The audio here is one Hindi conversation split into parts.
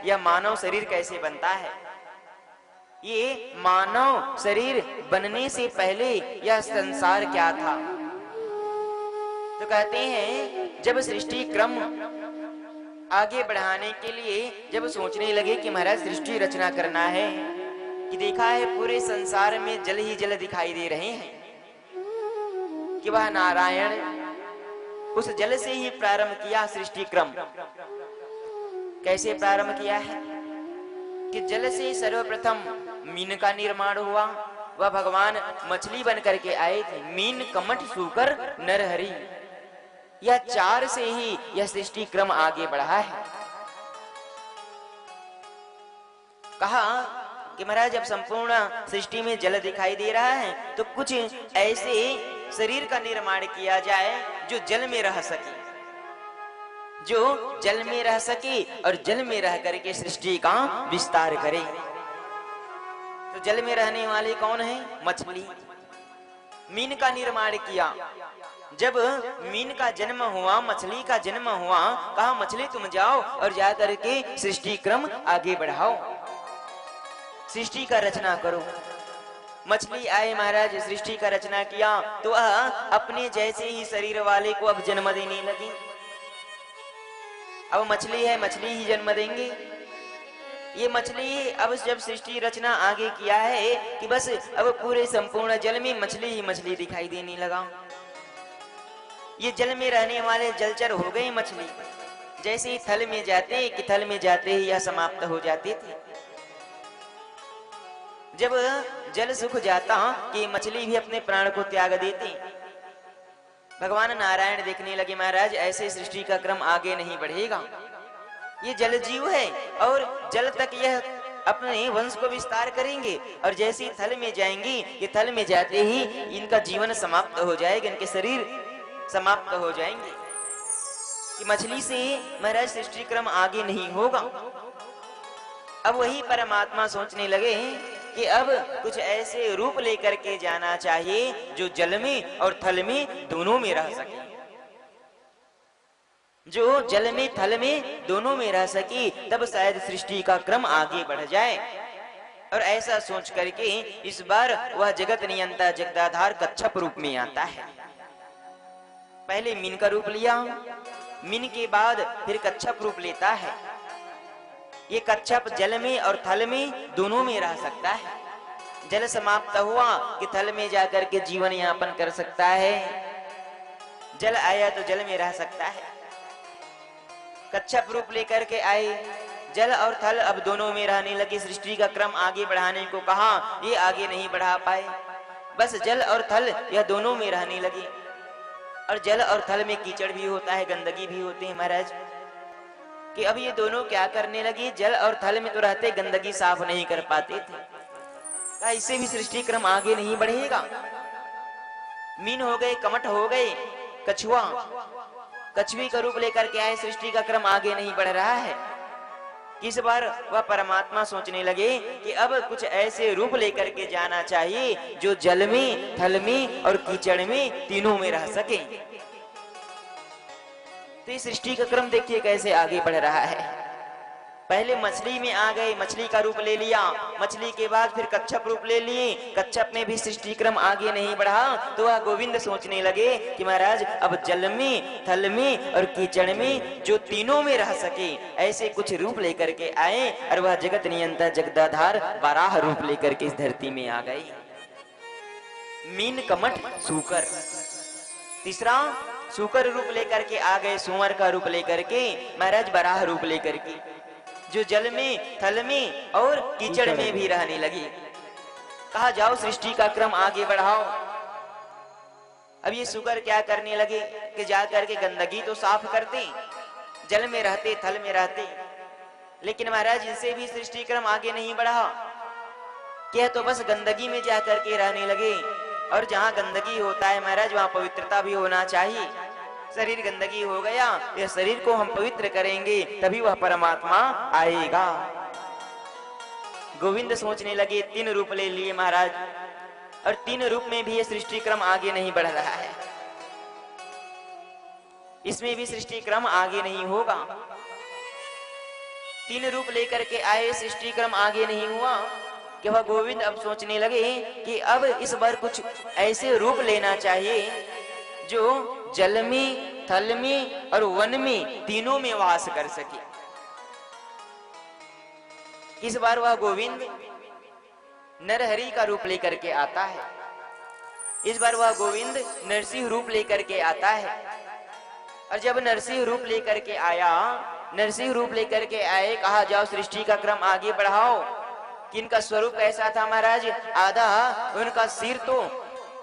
यह मानव शरीर कैसे बनता है। ये मानव शरीर बनने से पहले यह संसार क्या था। तो कहते हैं जब सृष्टि क्रम आगे बढ़ाने के लिए जब सोचने लगे कि महाराज सृष्टि रचना करना है, कि देखा है पूरे संसार में जल ही जल दिखाई दे रहे हैं, कि वह नारायण उस जल से ही प्रारंभ किया सृष्टि क्रम। कैसे प्रारंभ किया है कि जल से सर्वप्रथम मीन का निर्माण हुआ। वह भगवान मछली बन करके आए थे, मीन कमठ सूकर नरहरि, यह चार से ही यह सृष्टि क्रम आगे बढ़ा है। कहा कि महाराज जब संपूर्ण सृष्टि में जल दिखाई दे रहा है तो कुछ ऐसे शरीर का निर्माण किया जाए जो जल में रह सके, जो जल में रह सके और जल में रह करके सृष्टि का विस्तार करे। तो जल में रहने वाले कौन है? मछली। मीन का निर्माण किया। जब मीन का जन्म हुआ, मछली का जन्म हुआ, कहा मछली तुम जाओ और जा करके सृष्टि क्रम आगे बढ़ाओ, सृष्टि का रचना करो। मछली आए महाराज, सृष्टि का रचना किया तो वह अपने जैसे ही शरीर वाले को अब जन्म देने लगी। अब मछली है, मछली ही जन्म देंगे। ये मछली अब जब सृष्टि रचना आगे किया है कि बस अब पूरे संपूर्ण जल में मछली ही मछली दिखाई देने लगा। ये जल में रहने वाले जलचर हो गए मछली। जैसे ही थल में जाते कि थल में जाते ही यह समाप्त हो जाते थे। जब जल सूख जाता कि मछली भी अपने प्राण को त्याग देती। भगवान नारायण देखने लगे महाराज ऐसे सृष्टि का क्रम आगे नहीं बढ़ेगा। ये जल जीव है और जल तक यह अपने वंश को विस्तार करेंगे और जैसे ही थल में जाएंगे, ये थल में जाते ही इनका जीवन समाप्त हो जाएगा, इनके शरीर समाप्त हो जाएंगे। कि मछली से महाराज सृष्टि क्रम आगे नहीं होगा। अब वही परमात्मा सोचने लगे कि अब कुछ ऐसे रूप लेकर के जाना चाहिए जो जल में और थल में दोनों में रह सके, जो जल में थल में दोनों में रह सके, तब शायद सृष्टि का क्रम आगे बढ़ जाए। और ऐसा सोच करके इस बार वह जगत नियंता जगदाधार कच्छप रूप में आता है। पहले मीन का रूप लिया, मीन के बाद फिर कच्छप रूप लेता है। ये कच्छप जल में और थल में दोनों में रह सकता है। जल समाप्त हुआ कि थल में जाकर के जीवन यापन कर सकता है, जल आया तो जल में रह सकता है। कच्छप रूप लेकर के आए, जल और थल अब दोनों में रहने लगे। सृष्टि का क्रम आगे बढ़ाने को कहा, ये आगे नहीं बढ़ा पाए। बस जल और थल यह दोनों में रहने लगे। और जल और थल में कीचड़ भी होता है, गंदगी भी होती है महाराज। कि अब ये दोनों क्या करने लगे, जल और थल में तो रहते गंदगी साफ नहीं कर पाते थे। इससे भी सृष्टि क्रम आगे नहीं बढ़ेगा। मीन हो गए, कमठ हो गए, कछुआ, कछुए का रूप लेकर के आए, सृष्टि का क्रम आगे नहीं बढ़ रहा है। इस बार वह परमात्मा सोचने लगे कि अब कुछ ऐसे रूप लेकर के जाना चाहिए जो जल में, थल में और कीचड़ में तीनों में रह सके। तो इस सृष्टि का क्रम देखिए कैसे आगे बढ़ रहा है। पहले मछली में आ गए, मछली का रूप ले लिया, मछली के बाद फिर कच्छप रूप ले लिए। कच्छप में भी सृष्टि क्रम आगे नहीं बढ़ा तो वह गोविंद सोचने लगे कि महाराज अब जल में, थल में और कीचड़ में जो तीनों में रह सके ऐसे कुछ रूप लेकर के आए। और वह जगत नियंता जगदाधार बाराह रूप लेकर के इस धरती में आ गए। मीन कमठ सूकर, तीसरा सूकर रूप लेकर के आ गए, सुअर का रूप लेकर के महाराज बराह रूप लेकर के जो जल में, थल में और कीचड़ में भी रहने लगी। कहा जाओ सृष्टि का क्रम आगे बढ़ाओ। अब ये सुकर क्या करने लगे कि जाकर के गंदगी तो साफ करते, जल में रहते, थल में रहते, लेकिन महाराज इनसे भी सृष्टि क्रम आगे नहीं बढ़ा। क्या तो बस गंदगी में जाकर के रहने लगे। और जहां गंदगी होता है महाराज वहां पवित्रता भी होना चाहिए। शरीर गंदगी हो गया, यह शरीर को हम पवित्र करेंगे तभी वह परमात्मा आएगा। गोविंद सोचने लगे, तीन रूप ले लिए महाराज और तीन रूप में भी यह सृष्टि क्रम आगे नहीं बढ़ रहा है। इसमें भी सृष्टि क्रम आगे नहीं होगा। तीन रूप लेकर के आए, सृष्टि क्रम आगे नहीं हुआ। कि वह गोविंद अब सोचने लगे कि अब इस बार कुछ ऐसे रूप लेना चाहिए जो जल में, थल में और वन में तीनों में वास कर सके। इस बार वह गोविंद नरहरि का रूप लेकर के आता है। इस बार वह गोविंद नरसिंह रूप लेकर के आता है। और जब नरसिंह रूप लेकर के आया, नरसिंह रूप लेकर के आए, कहा जाओ सृष्टि का क्रम आगे बढ़ाओ। किनका स्वरूप कैसा था महाराज? आधा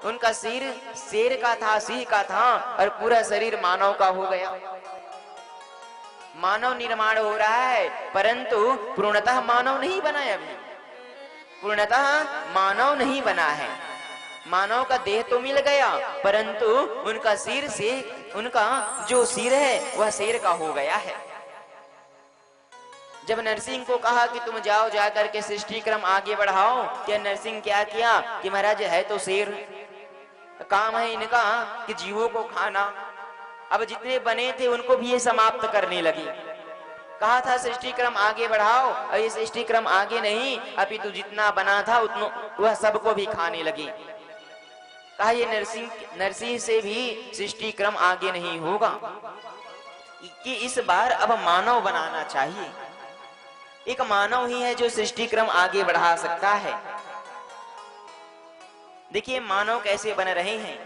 उनका सिर शेर का था, सिंह का था, और पूरा शरीर मानव का हो गया। मानव निर्माण हो रहा है, परंतु पूर्णतः मानव नहीं बना है। अभी पूर्णतः मानव नहीं बना है। मानव का देह तो मिल गया, परंतु उनका जो सिर है वह शेर का हो गया है। जब नरसिंह को कहा कि तुम जाओ जाकर के सृष्टि क्रम आगे बढ़ाओ, क्या नरसिंह क्या किया कि महाराज है तो शेर, काम है इनका कि जीवों को खाना। अब जितने बने थे उनको भी ये समाप्त करने लगी। कहा था सृष्टि क्रम आगे बढ़ाओ, और ये सृष्टि क्रम आगे नहीं, अभी तो जितना बना था उतना वह सबको भी खाने लगी। कहा ये नरसिंह से भी सृष्टि क्रम आगे नहीं होगा, कि इस बार अब मानव बनाना चाहिए। एक मानव ही है जो सृष्टि क्रम आगे बढ़ा सकता है। देखिए मानव कैसे बन रहे हैं।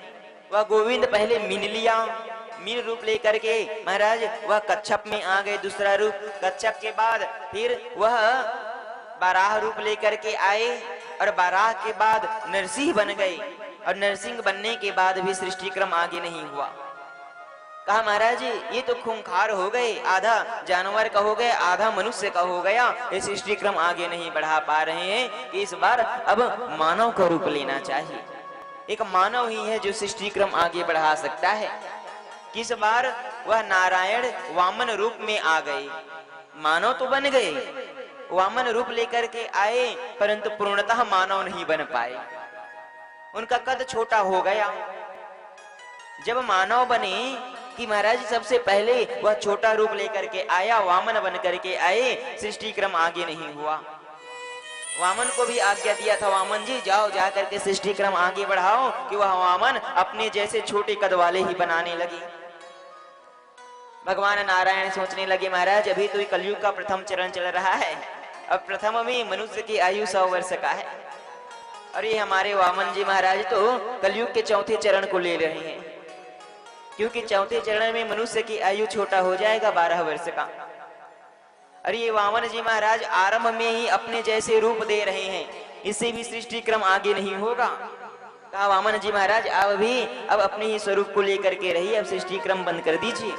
वह गोविंद पहले मीन लिया, मीन रूप लेकर के महाराज वह कच्छप में आ गए, दूसरा रूप। कच्छप के बाद फिर वह बाराह रूप लेकर के आए, और बाराह के बाद नरसिंह बन गए, और नरसिंह बनने के बाद भी सृष्टि क्रम आगे नहीं हुआ। कहा महाराज ये तो खूंखार हो गए, आधा जानवर का हो गए, आधा मनुष्य का हो गया, ये सृष्टि क्रम आगे नहीं बढ़ा पा रहे हैं। इस बार अब मानव का रूप लेना चाहिए। एक मानव ही है जो सृष्टि क्रम आगे बढ़ा सकता है। किस बार वह नारायण वामन रूप में आ गए। मानव तो बन गए, वामन रूप लेकर के आए, परंतु पूर्णतः मानव नहीं बन पाए। उनका कद छोटा हो गया। जब मानव बने कि महाराज सबसे पहले वह छोटा रूप लेकर के आया, वामन बन करके आए, सृष्टि क्रम आगे नहीं हुआ। वामन को भी आज्ञा दिया था, वामन जी जाओ जाकर के सृष्टि क्रम आगे बढ़ाओ, कि वह वामन अपने जैसे छोटे कद वाले ही बनाने लगे। भगवान नारायण सोचने लगे महाराज अभी तो कलयुग का प्रथम चरण चल रहा है, अब प्रथम में मनुष्य की आयु 100 वर्ष का है, और ये हमारे वामन जी महाराज तो कलयुग के चौथे चरण को ले रहे हैं, क्योंकि चौथे चरण में मनुष्य की आयु छोटा हो जाएगा 12 वर्ष का। अरे ये वामन जी महाराज आरंभ में ही अपने जैसे रूप दे रहे हैं, इससे भी सृष्टि क्रम आगे नहीं होगा। कहा वामन जी महाराज अब अपने ही स्वरूप को लेकर के रहिए, अब सृष्टि क्रम बंद कर दीजिए।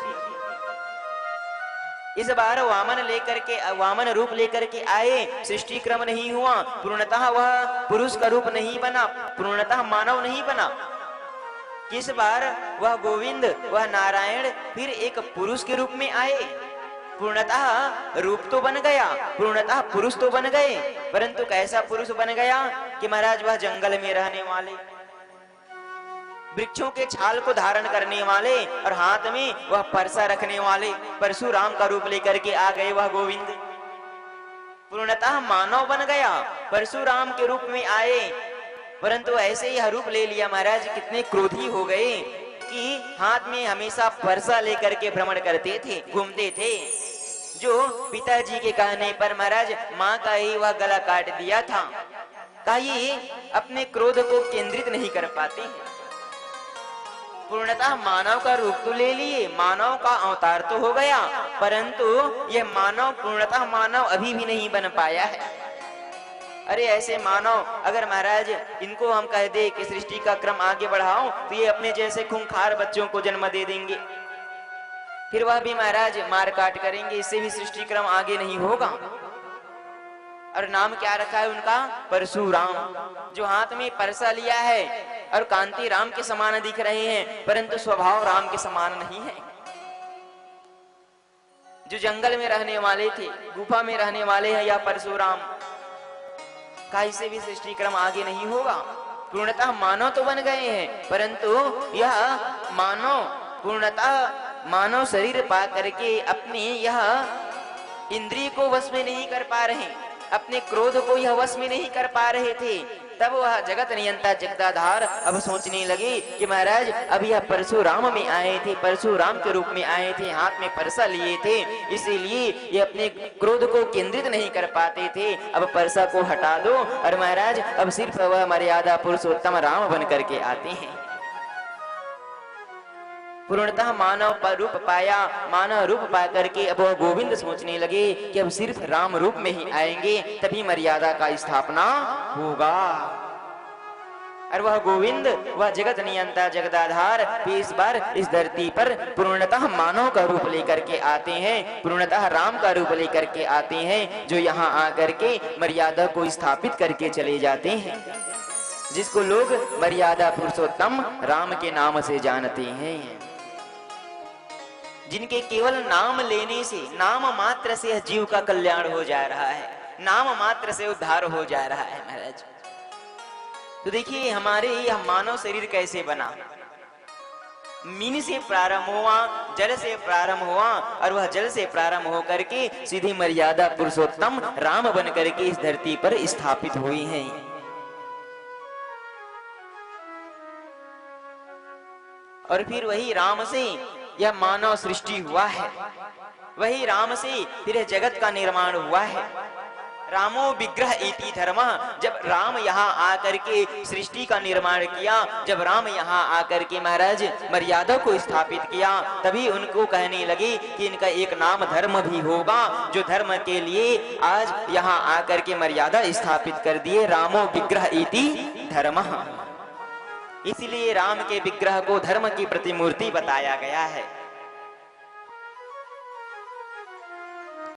इस बार वामन रूप लेकर के आए, सृष्टि क्रम नहीं हुआ, पूर्णतः वह पुरुष का रूप नहीं बना, पूर्णतः मानव नहीं बना। किस बार वह गोविंद, वह नारायण फिर एक पुरुष के रूप में आए, पूर्णतः रूप तो बन गया, पूर्णतः पुरुष तो बन गए, परंतु कैसा पुरुष बन गया कि महाराज वह जंगल में रहने वाले, वृक्षों के छाल को धारण करने वाले, और हाथ में वह परसा रखने वाले परशुराम का रूप लेकर के आ गए वह गोविंद। पूर्णतः मानव बन गया, परशुराम के रूप में आए, परंतु ऐसे ही रूप ले लिया महाराज, कितने क्रोधी हो गए कि हाथ में हमेशा परसा लेकर के भ्रमण करते थे, घूमते थे, जो पिताजी के कहने पर महाराज माँ का ही वह गला काट दिया था। कहीं अपने क्रोध को केंद्रित नहीं कर पाते। पूर्णतः मानव का रूप तो ले लिए, मानव का अवतार तो हो गया, परंतु यह मानव पूर्णतः मानव अभी भी नहीं बन पाया है। अरे ऐसे मानव अगर महाराज इनको हम कह दे कि सृष्टि का क्रम आगे बढ़ाओ, तो ये अपने जैसे खूंखार बच्चों को जन्म दे देंगे, फिर वह भी महाराज मार काट करेंगे, इससे भी सृष्टि क्रम आगे नहीं होगा। और नाम क्या रखा है उनका? परशुराम, जो हाथ में परसा लिया है और कांति राम के समान दिख रहे हैं, परंतु स्वभाव राम के समान नहीं है। जो जंगल में रहने वाले थे, गुफा में रहने वाले हैं, या परशुराम का, इससे भी सृष्टि क्रम आगे नहीं होगा। पूर्णतः मानव तो बन गए हैं, परंतु यह मानव पूर्णतः मानव शरीर पा करके अपने यह इंद्रिय को वश में नहीं कर पा रहे, अपने क्रोध को यह वश में नहीं कर पा रहे थे। तब वह जगत नियंता जगदाधार अब सोचने लगे कि महाराज अब यह परशुराम में आए थे, परशुराम के रूप में आए थे, हाथ में परसा लिए थे, इसीलिए ये अपने क्रोध को केंद्रित नहीं कर पाते थे। अब परसा को हटा दो और महाराज अब सिर्फ वह मर्यादा पुरुषोत्तम राम बन करके आते हैं। पूर्णतः मानव रूप पाया, मानव रूप पा करके अब वह गोविंद सोचने लगे कि अब सिर्फ राम रूप में ही आएंगे तभी मर्यादा का स्थापना होगा। और वह गोविंद, वह जगत नियंता जगदाधार इस बार इस धरती पर पूर्णतः मानव का रूप लेकर के आते हैं, पूर्णतः राम का रूप लेकर के आते हैं, जो यहाँ आकर के मर्यादा को स्थापित करके चले जाते हैं, जिसको लोग मर्यादा पुरुषोत्तम राम के नाम से जानते हैं, जिनके केवल नाम लेने से, नाम मात्र से जीव का कल्याण हो जा रहा है, नाम मात्र से उद्धार हो जा रहा है महाराज। तो देखिए हमारे यह मानव शरीर कैसे बना, मीन से प्रारंभ हुआ, जल से प्रारंभ हुआ और वह जल से प्रारंभ होकर के सीधी मर्यादा पुरुषोत्तम राम बन करके इस धरती पर स्थापित हुई हैं। और फिर वही राम से यह मानव सृष्टि हुआ है, वही राम से फिर जगत का निर्माण हुआ है। रामो विग्रह इति धर्म, जब राम यहाँ आकर के सृष्टि का निर्माण किया, जब राम यहाँ आकर के महाराज मर्यादा को स्थापित किया, तभी उनको कहने लगे कि इनका एक नाम धर्म भी होगा, जो धर्म के लिए आज यहाँ आकर के मर्यादा स्थापित कर दिए। रामो विग्रह इति धर्म, इसलिए राम के विग्रह को धर्म की प्रतिमूर्ति बताया गया है।